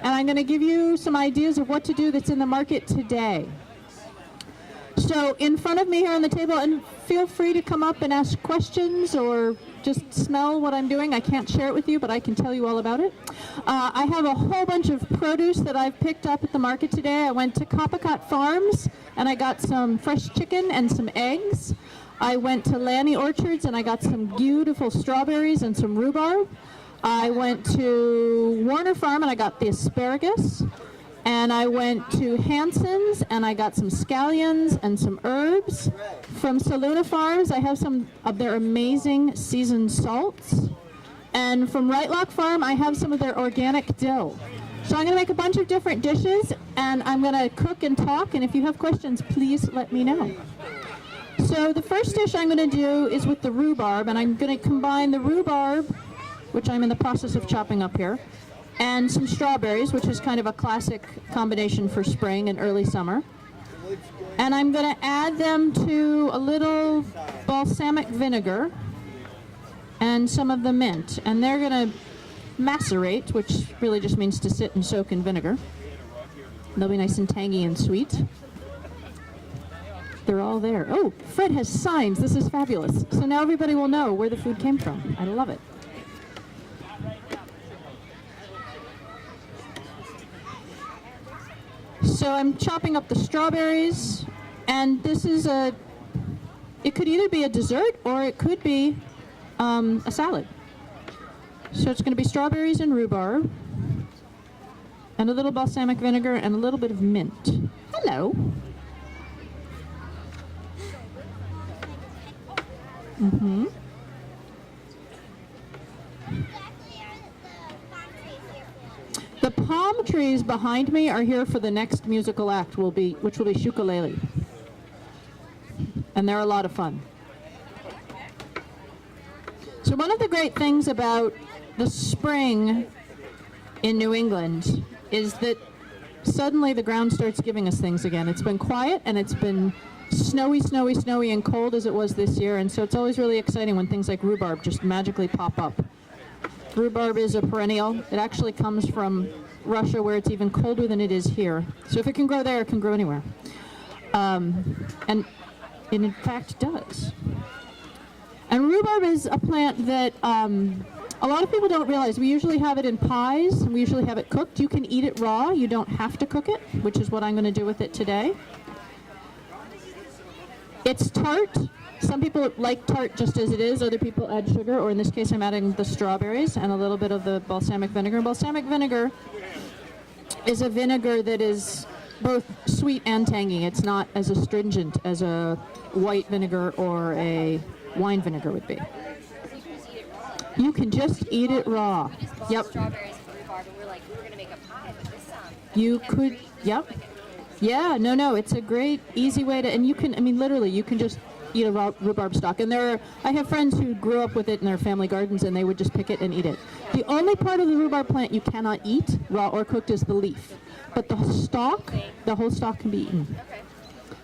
and I'm going to give you some ideas of what to do that's in the market today. So in front of me here on the table, and feel free to come up and ask questions or just smell what I'm doing. I can't share it with you, but I can tell you all about it. I have a whole bunch of produce that I've picked up at the market today. I went to Coppicat Farms, and I got some fresh chicken and some eggs. I went to Lanny Orchards, and I got some beautiful strawberries and some rhubarb. I went to Warner Farm, and I got the asparagus. And I went to Hanson's, and I got some scallions and some herbs. From Saluna Farms, I have some of their amazing seasoned salts. And from Rightlock Farm, I have some of their organic dill. So I'm going to make a bunch of different dishes, and I'm going to cook and talk, and if you have questions, please let me know. So the first dish I'm going to do is with the rhubarb, and I'm going to combine the rhubarb, which I'm in the process of chopping up here, and some strawberries, which is kind of a classic combination for spring and early summer. And I'm going to add them to a little balsamic vinegar and some of the mint. And they're going to macerate, which really just means to sit and soak in vinegar. And they'll be nice and tangy and sweet. They're all there. Oh, Fred has signs. This is fabulous. So now everybody will know where the food came from. I love it. So I'm chopping up the strawberries, and this is it could either be a dessert or it could be a salad. So it's going to be strawberries and rhubarb, and a little balsamic vinegar, and a little bit of mint. Hello. Mm-hmm. The palm trees behind me are here for the next musical act, which will be Shukalele. And they're a lot of fun. So one of the great things about the spring in New England is that suddenly the ground starts giving us things again. It's been quiet, and it's been snowy, snowy, snowy, and cold as it was this year, and so it's always really exciting when things like rhubarb just magically pop up. Rhubarb is a perennial. It actually comes from Russia, where it's even colder than it is here. So if it can grow there, it can grow anywhere. And it in fact does. And rhubarb is a plant that a lot of people don't realize. We usually have it in pies, and we usually have it cooked. You can eat it raw. You don't have to cook it, which is what I'm going to do with it today. It's tart. Some people like tart just as it is. Other people add sugar, or in this case I'm adding the strawberries and a little bit of the balsamic vinegar. Balsamic vinegar is a vinegar that is both sweet and tangy. It's not as astringent as a white vinegar or a wine vinegar would be. You can just eat it raw. Yep. Strawberries and rhubarb, and we're like, we were going to make a pie, but this you could, yep. Yeah, no, it's a great, easy way to, and you can, I mean, literally, you can just eat a raw rhubarb stalk. And I have friends who grew up with it in their family gardens, and they would just pick it and eat it. The only part of the rhubarb plant you cannot eat, raw or cooked, is the leaf. But the stalk, the whole stalk can be eaten. Okay.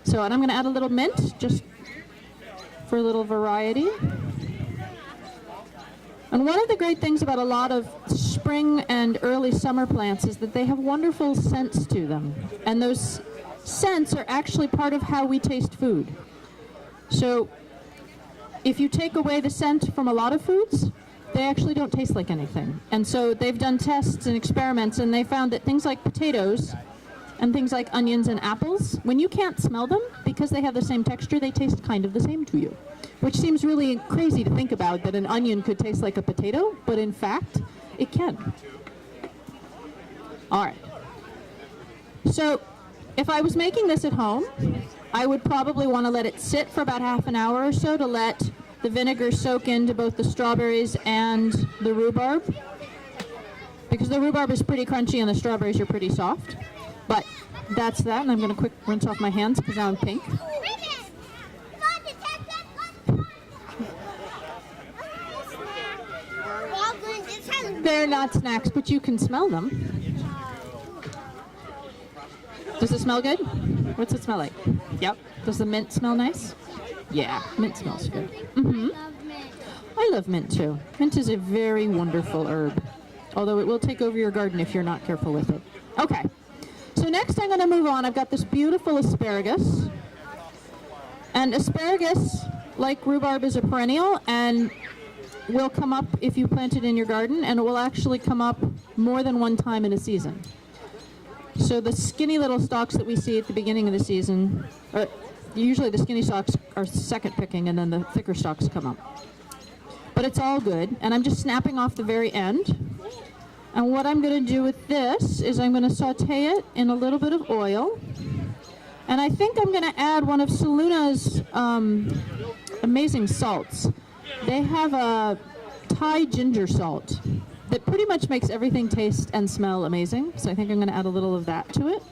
So, and I'm going to add a little mint, just for a little variety. And one of the great things about a lot of spring and early summer plants is that they have wonderful scents to them. And those scents are actually part of how we taste food. So if you take away the scent from a lot of foods, they actually don't taste like anything. And so they've done tests and experiments, and they found that things like potatoes and things like onions and apples, when you can't smell them, because they have the same texture, they taste kind of the same to you. Which seems really crazy to think about, that an onion could taste like a potato, but in fact, it can. All right. So if I was making this at home, I would probably want to let it sit for about half an hour or so to let the vinegar soak into both the strawberries and the rhubarb, because the rhubarb is pretty crunchy and the strawberries are pretty soft. But that's that, and I'm going to quick rinse off my hands because now I'm pink. They're not snacks, but you can smell them. Does it smell good? What's it smell like? Yep. Does the mint smell nice? Yeah, mint smells good. Mm-hmm. I love mint too. Mint is a very wonderful herb. although it will take over your garden if you're not careful with it. Okay, so next I'm going to move on. I've got this beautiful asparagus. And asparagus, like rhubarb, is a perennial and will come up if you plant it in your garden, and it will actually come up more than one time in a season. So the skinny little stalks that we see at the beginning of the season, usually the skinny stalks are second picking, and then the thicker stalks come up. But it's all good, and I'm just snapping off the very end. And what I'm going to do with this is I'm going to saute it in a little bit of oil. And I think I'm going to add one of Saluna's amazing salts. They have a Thai ginger salt that pretty much makes everything taste and smell amazing. So I think I'm going to add a little of that to it.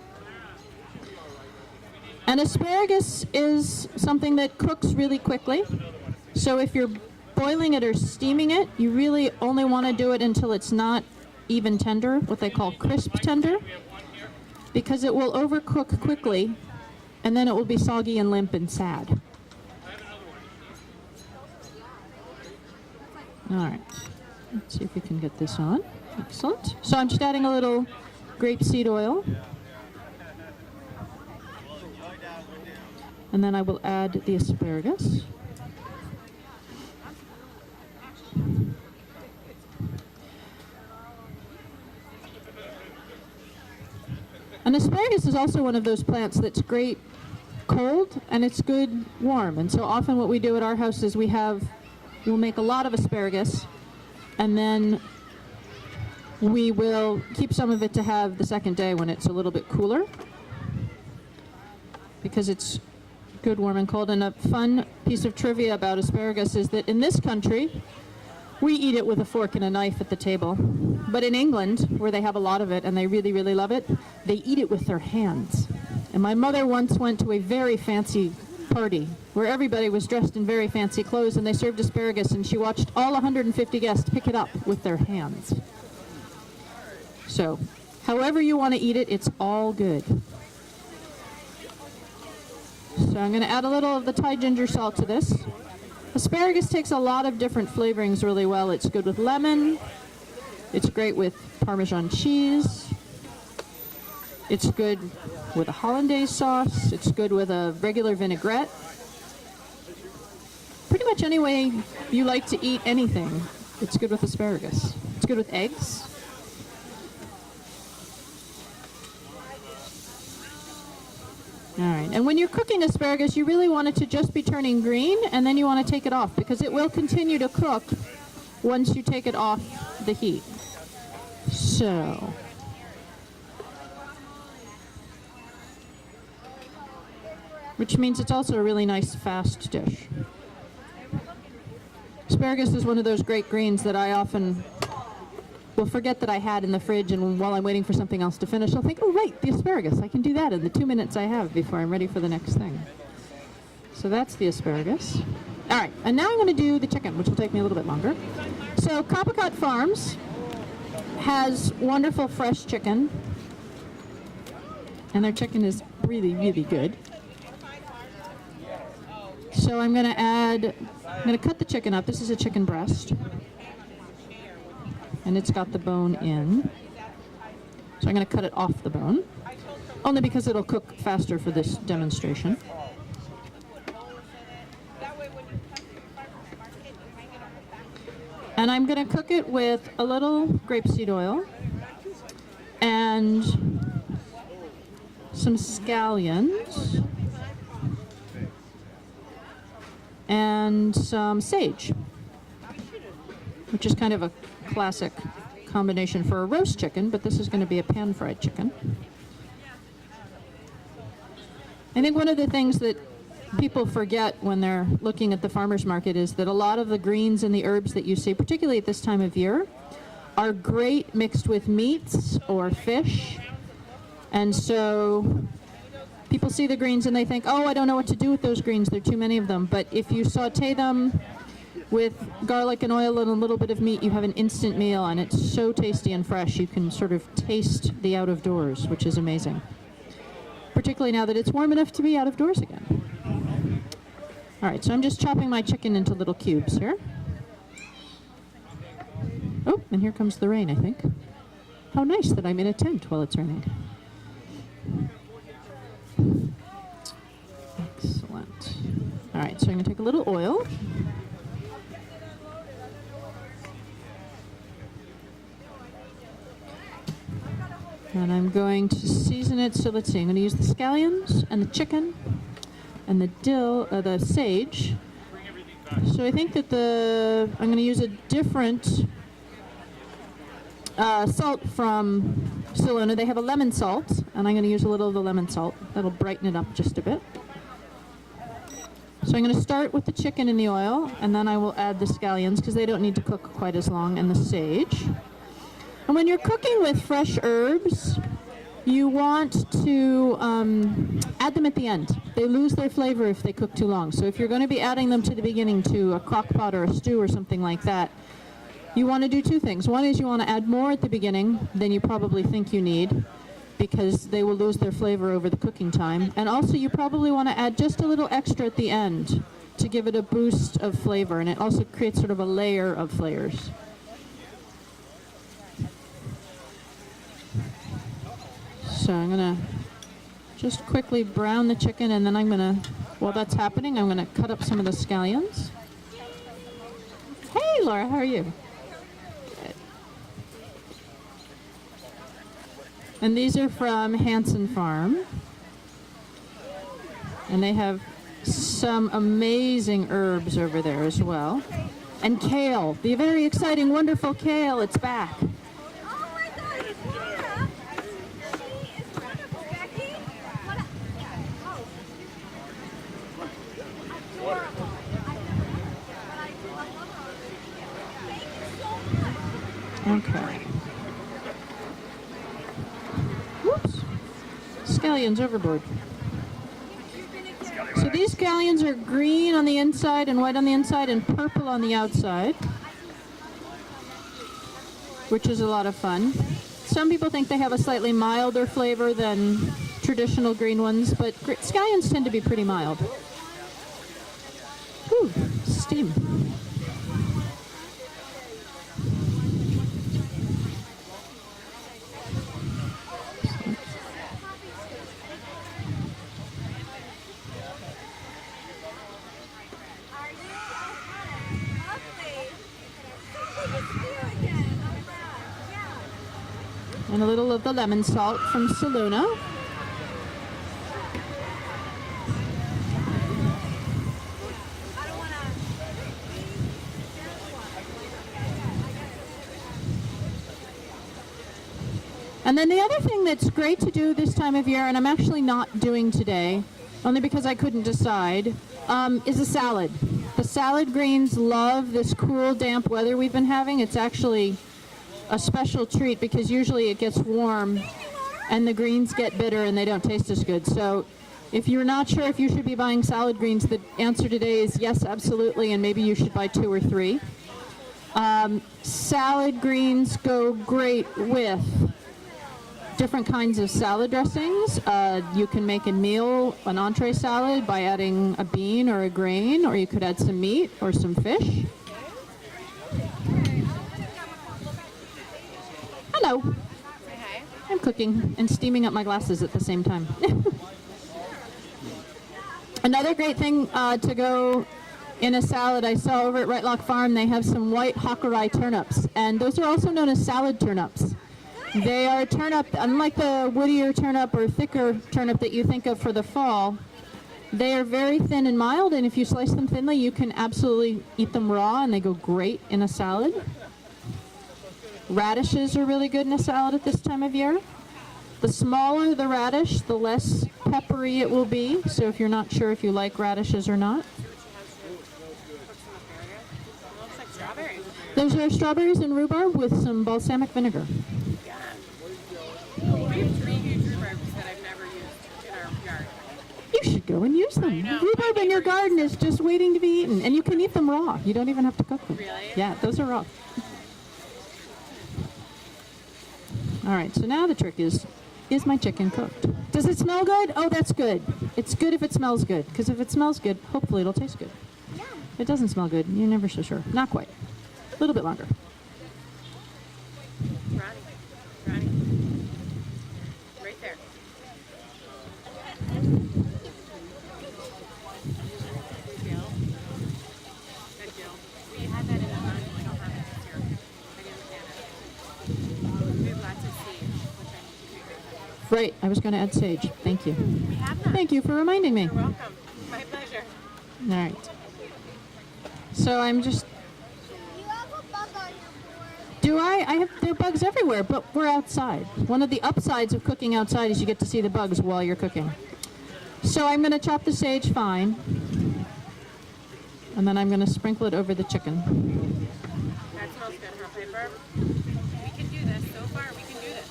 And asparagus is something that cooks really quickly. So if you're boiling it or steaming it, you really only want to do it until it's not even tender, what they call crisp tender, because it will overcook quickly and then it will be soggy and limp and sad. All right, let's see if we can get this on. Excellent. So I'm just adding a little grapeseed oil. And then I will add the asparagus. And asparagus is also one of those plants that's great cold and it's good warm. And so often what we do at our house is we'll make a lot of asparagus and then we will keep some of it to have the second day when it's a little bit cooler, because it's good warm and cold. And a fun piece of trivia about asparagus is that in this country, we eat it with a fork and a knife at the table. But in England, where they have a lot of it and they really, really love it, they eat it with their hands. And my mother once went to a very fancy party where everybody was dressed in very fancy clothes and they served asparagus, and she watched all 150 guests pick it up with their hands. So, however you want to eat it, it's all good. So I'm going to add a little of the Thai ginger salt to this. Asparagus takes a lot of different flavorings really well. It's good with lemon. It's great with Parmesan cheese. It's good with a hollandaise sauce. It's good with a regular vinaigrette. Pretty much any way you like to eat anything, it's good with asparagus. It's good with eggs. All right, and when you're cooking asparagus, you really want it to just be turning green, and then you want to take it off, because it will continue to cook once you take it off the heat. So, which means it's also a really nice fast dish. Asparagus is one of those great greens that I often will forget that I had in the fridge, and while I'm waiting for something else to finish, I'll think, oh right, the asparagus, I can do that in the 2 minutes I have before I'm ready for the next thing. So that's the asparagus. All right, and now I'm going to do the chicken, which will take me a little bit longer. So Coppicat Farms has wonderful fresh chicken, and their chicken is really, really good. So I'm going to cut the chicken up. This is a chicken breast. And it's got the bone in. So I'm going to cut it off the bone, only because it'll cook faster for this demonstration. And I'm going to cook it with a little grapeseed oil and some scallions and some sage, which is kind of a classic combination for a roast chicken, but this is going to be a pan-fried chicken. I think one of the things that people forget when they're looking at the farmer's market is that a lot of the greens and the herbs that you see, particularly at this time of year, are great mixed with meats or fish. And so people see the greens and they think, oh, I don't know what to do with those greens, there are too many of them. But if you saute them with garlic and oil and a little bit of meat, you have an instant meal, and it's so tasty and fresh. You can sort of taste the out of doors, which is amazing. Particularly now that it's warm enough to be out of doors again. All right, so I'm just chopping my chicken into little cubes here. Oh, and here comes the rain, I think. How nice that I'm in a tent while it's raining. Excellent. All right, so I'm going to take a little oil. And I'm going to season it. So let's see, I'm going to use the scallions and the chicken and the the sage. So I think that I'm going to use a different salt from Salona. They have a lemon salt, and I'm going to use a little of the lemon salt. That'll brighten it up just a bit. So I'm going to start with the chicken in the oil, and then I will add the scallions because they don't need to cook quite as long, and the sage. And when you're cooking with fresh herbs, you want to add them at the end. They lose their flavor if they cook too long. So if you're going to be adding them to the beginning to a crock pot or a stew or something like that, you want to do two things. One is you want to add more at the beginning than you probably think you need, because they will lose their flavor over the cooking time. And also you probably want to add just a little extra at the end to give it a boost of flavor, and it also creates sort of a layer of flavors. So I'm going to just quickly brown the chicken, and then I'm going to, while that's happening, I'm going to cut up some of the scallions. Hey Laura, how are you? Good. And these are from Hanson Farm. And they have some amazing herbs over there as well. And kale, the very exciting, wonderful kale, it's back. Okay. Whoops. Scallions overboard. So these scallions are green on the inside and white on the inside and purple on the outside, which is a lot of fun. Some people think they have a slightly milder flavor than traditional green ones, but scallions tend to be pretty mild. Whew, steam. And a little of the lemon salt from Salona. And then the other thing that's great to do this time of year, and I'm actually not doing today, only because I couldn't decide, is a salad. The salad greens love this cool, damp weather we've been having. It's actually a special treat because usually it gets warm and the greens get bitter and they don't taste as good. So if you're not sure if you should be buying salad greens, the answer today is yes, absolutely, and maybe you should buy 2 or 3. Salad greens go great with different kinds of salad dressings. You can make an entree salad by adding a bean or a grain, or you could add some meat or some fish. Hello. Hi. I'm cooking and steaming up my glasses at the same time. Another great thing to go in a salad, I saw over at Rightlock Farm, they have some white Hakurei turnips, and those are also known as salad turnips. They are a turnip, unlike the woodier turnip or thicker turnip that you think of for the fall. They are very thin and mild, and if you slice them thinly, you can absolutely eat them raw, and they go great in a salad. Radishes are really good in a salad at this time of year. The smaller the radish, the less peppery it will be, so if you're not sure if you like radishes or not. Looks like strawberries. Those are strawberries and rhubarb with some balsamic vinegar. We have 3 huge rhubarbs that I've never used in our yard. You should go and use them. know. Rhubarb in your garden is just waiting to be eaten, and you can eat them raw. You don't even have to cook them. Really? Yeah, those are raw. All right, so now the trick is my chicken cooked? Does it smell good? Oh, that's good. It's good if it smells good, because if it smells good, hopefully it'll taste good. Yeah. If it doesn't smell good, you're never so sure. Not quite. A little bit longer. Ronnie. Ronnie. Right there. Jill. Good Jill. We had that in the line. We don't have it this year. I didn't understand it. We have lots of sage, which I need to figure out. Right, I was going to add sage. Thank you. We have that. Thank you for reminding me. You're welcome. My pleasure. All right. So I'm just... You have a bug on your board. Do I? There are bugs everywhere, but we're outside. One of the upsides of cooking outside is you get to see the bugs while you're cooking. So I'm going to chop the sage fine, and then I'm going to sprinkle it over the chicken. That smells good, huh, Piper? We can do this. So far, we can do this.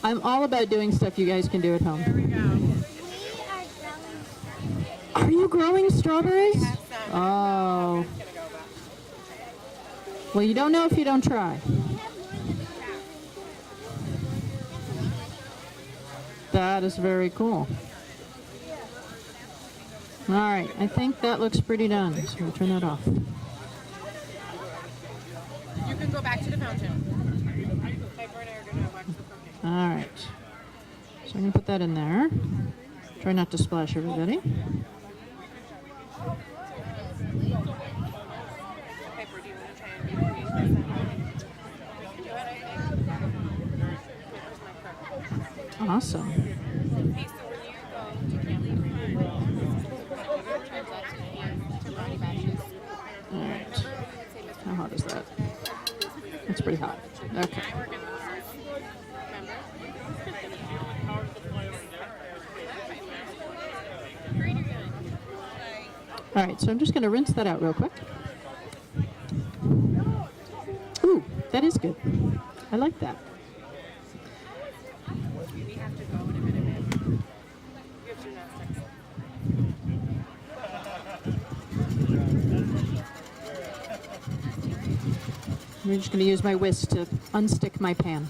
I'm all about doing stuff you guys can do at home. There we go. We are growing. Are you growing strawberries? We have some. Oh. It's gonna go back. Well, you don't know if you don't try. That is very cool. All right, I think that looks pretty done. So we'll turn that off. You can go back to the fountain. Piper and I are gonna watch the cooking. All right. So I'm going to put that in there. Try not to splash everybody. Piper, do you want to try and be creative? You can do it, I think. Piper's my cook. Awesome. Hey, so when you go to camping, to Ronnie Batches. All right. Remember we would say Mr. How hot is that? It's pretty hot. Okay. I work in the cars. Remember? Great, you're good. All right, so I'm just going to rinse that out real quick. Ooh, that is good. I like that. We have to go in a minute, babe. We have gymnastics. I'm just going to use my whisk to unstick my pan.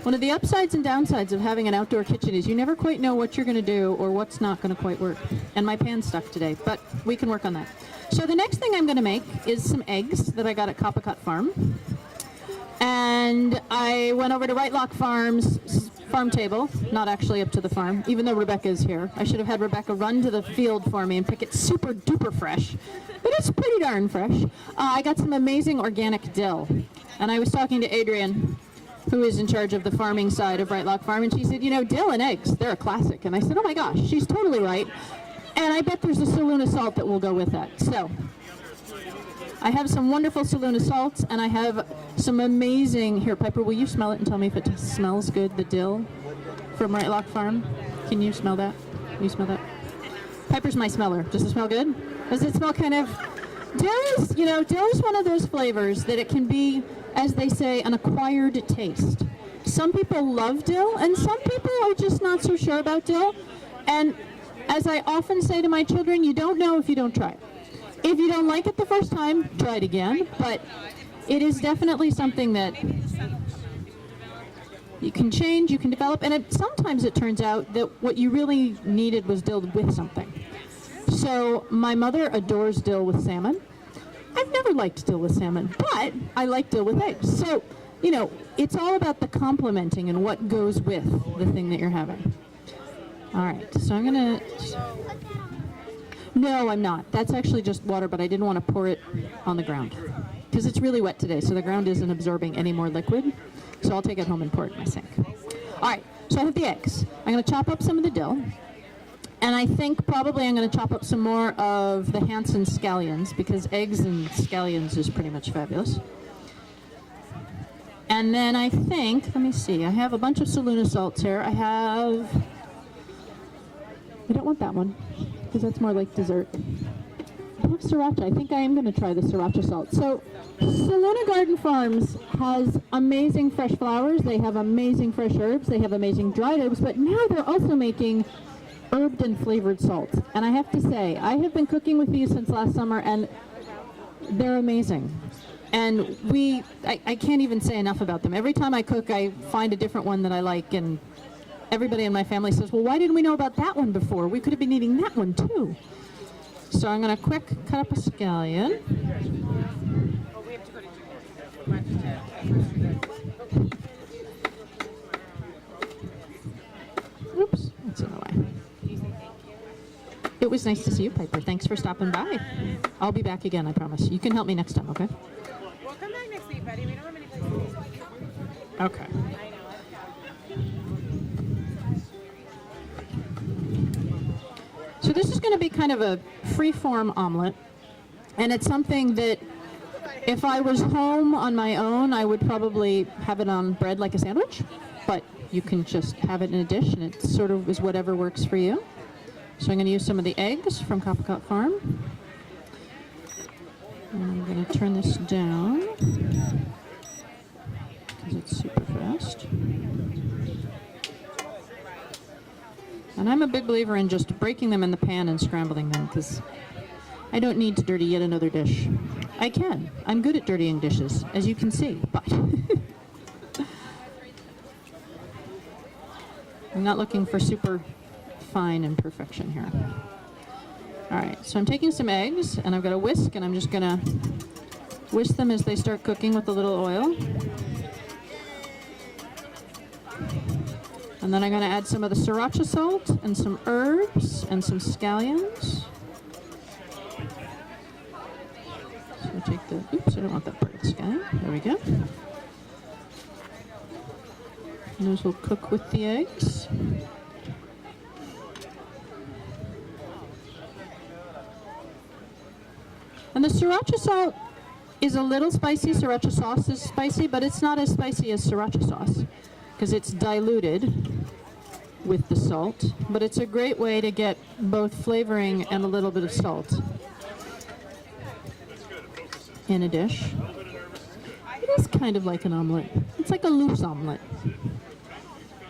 One of the upsides and downsides of having an outdoor kitchen is you never quite know what you're going to do or what's not going to quite work. And my pan's stuck today, but we can work on that. So the next thing I'm going to make is some eggs that I got at Coppicut Farm. And I went over to Whitelock Farm's farm table, not actually up to the farm, even though Rebecca's here. I should have had Rebecca run to the field for me and pick it super duper fresh, but it's pretty darn fresh. I got some amazing organic dill. And I was talking to Adrian, who is in charge of the farming side of Whitelock Farm, and she said, you know, dill and eggs, they're a classic. And I said, oh my gosh, she's totally right. And I bet there's a Saluna salt that will go with that. So I have some wonderful Saluna salts, and I have some amazing, here, Piper, will you smell it and tell me if it smells good, the dill from Whitelock Farm? Can you smell that? Can you smell that? Piper's my smeller. Does it smell good? Does it smell kind of, dill is, you know, dill is one of those flavors that it can be, as they say, an acquired taste. Some people love dill, and some people are just not so sure about dill. And as I often say to my children, you don't know if you don't try it. If you don't like it the first time, try it again. But it is definitely something that you can change, you can develop, and sometimes it turns out that what you really needed was dill with something. So my mother adores dill with salmon. I've never liked dill with salmon, but I like dill with eggs. So, you know, it's all about the complementing and what goes with the thing that you're having. All right, so I'm going to... No, I'm not. That's actually just water, but I didn't want to pour it on the ground because it's really wet today, so the ground isn't absorbing any more liquid. So I'll take it home and pour it in my sink. All right, so I have the eggs. I'm going to chop up some of the dill. And I think probably I'm going to chop up some more of the Hanson scallions because eggs and scallions is pretty much fabulous. And then I think, let me see, I have a bunch of Saluna salts here. I don't want that one because that's more like dessert. I have sriracha. I think I am going to try the sriracha salt. So Saluna Garden Farms has amazing fresh flowers. They have amazing fresh herbs. They have amazing dried herbs. But now they're also making herbed and flavored salts. And I have to say, I have been cooking with these since last summer, and they're amazing. And I can't even say enough about them. Every time I cook, I find a different one that I like, and everybody in my family says, well, why didn't we know about that one before? We could have been eating that one too. So I'm going to quick cut up a scallion. Oh, we have to go to gymnastics. much to. Oops, that's in the way. It was nice to see you, Piper. Thanks for stopping by. I'll be back again, I promise. You can help me next time, okay? We'll come back next week, buddy. We don't have many places to eat. Okay. I know. So this is going to be kind of a free-form omelet, and it's something that if I was home on my own, I would probably have it on bread like a sandwich, but you can just have it in a dish, and it sort of is whatever works for you. So I'm going to use some of the eggs from Copacabana Farm. And I'm going to turn this down because it's super fast. And I'm a big believer in just breaking them in the pan and scrambling them because I don't need to dirty yet another dish. I can. I'm good at dirtying dishes, as you can see, but I'm not looking for super fine imperfection here. All right, so I'm taking some eggs, and I've got a whisk, and I'm just going to whisk them as they start cooking with a little oil. And then I'm going to add some of the sriracha salt and some herbs and some scallions. So I'll take the, oops, I don't want that part of the scallion. There we go. And those will cook with the eggs. And the sriracha salt is a little spicy. Sriracha sauce is spicy, but it's not as spicy as sriracha sauce because it's diluted with the salt. But it's a great way to get both flavoring and a little bit of salt in a dish. It is kind of like an omelet. It's like a loose omelet.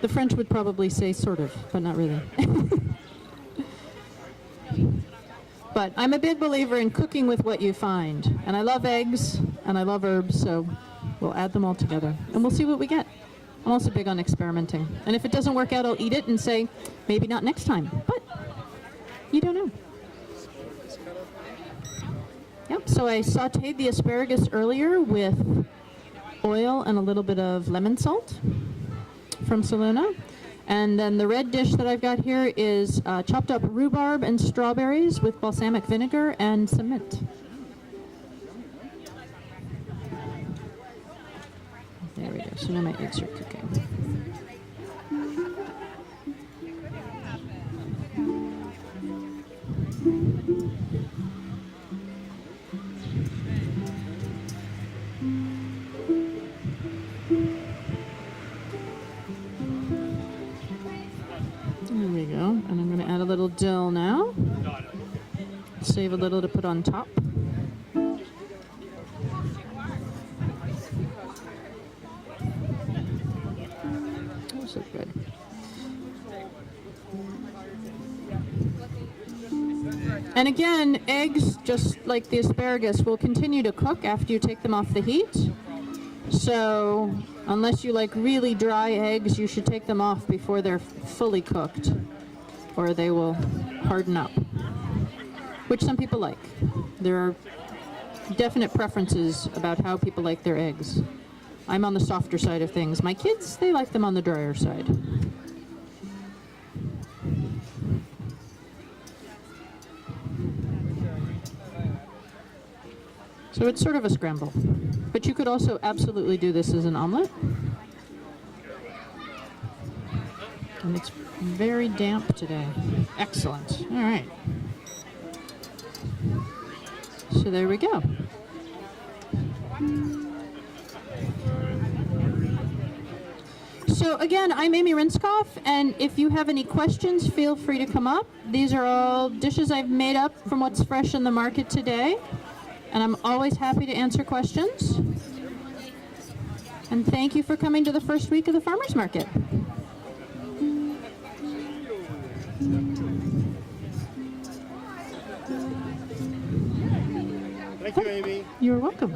The French would probably say sort of, but not really. But I'm a big believer in cooking with what you find. And I love eggs, and I love herbs, so we'll add them all together. And we'll see what we get. I'm also big on experimenting. And if it doesn't work out, I'll eat it and say, maybe not next time. But you don't know. Yep, so I sauteed the asparagus earlier with oil and a little bit of lemon salt from Saluna. And then the red dish that I've got here is chopped up rhubarb and strawberries with balsamic vinegar and some mint. There we go. So now my eggs are cooking. There we go. And I'm going to add a little dill now. Save a little to put on top. Those look good. And again, eggs, just like the asparagus, will continue to cook after you take them off the heat. So unless you like really dry eggs, you should take them off before they're fully cooked, or they will harden up, which some people like. There are definite preferences about how people like their eggs. I'm on the softer side of things. My kids, they like them on the drier side. So it's sort of a scramble. But you could also absolutely do this as an omelet. And it's very damp today. Excellent. All right. So there we go. So again, I'm Amy Rindskopf, and if you have any questions, feel free to come up. These are all dishes I've made up from what's fresh in the market today. And I'm always happy to answer questions. And thank you for coming to the first week of the farmers market. Thank you, Amy. You're welcome.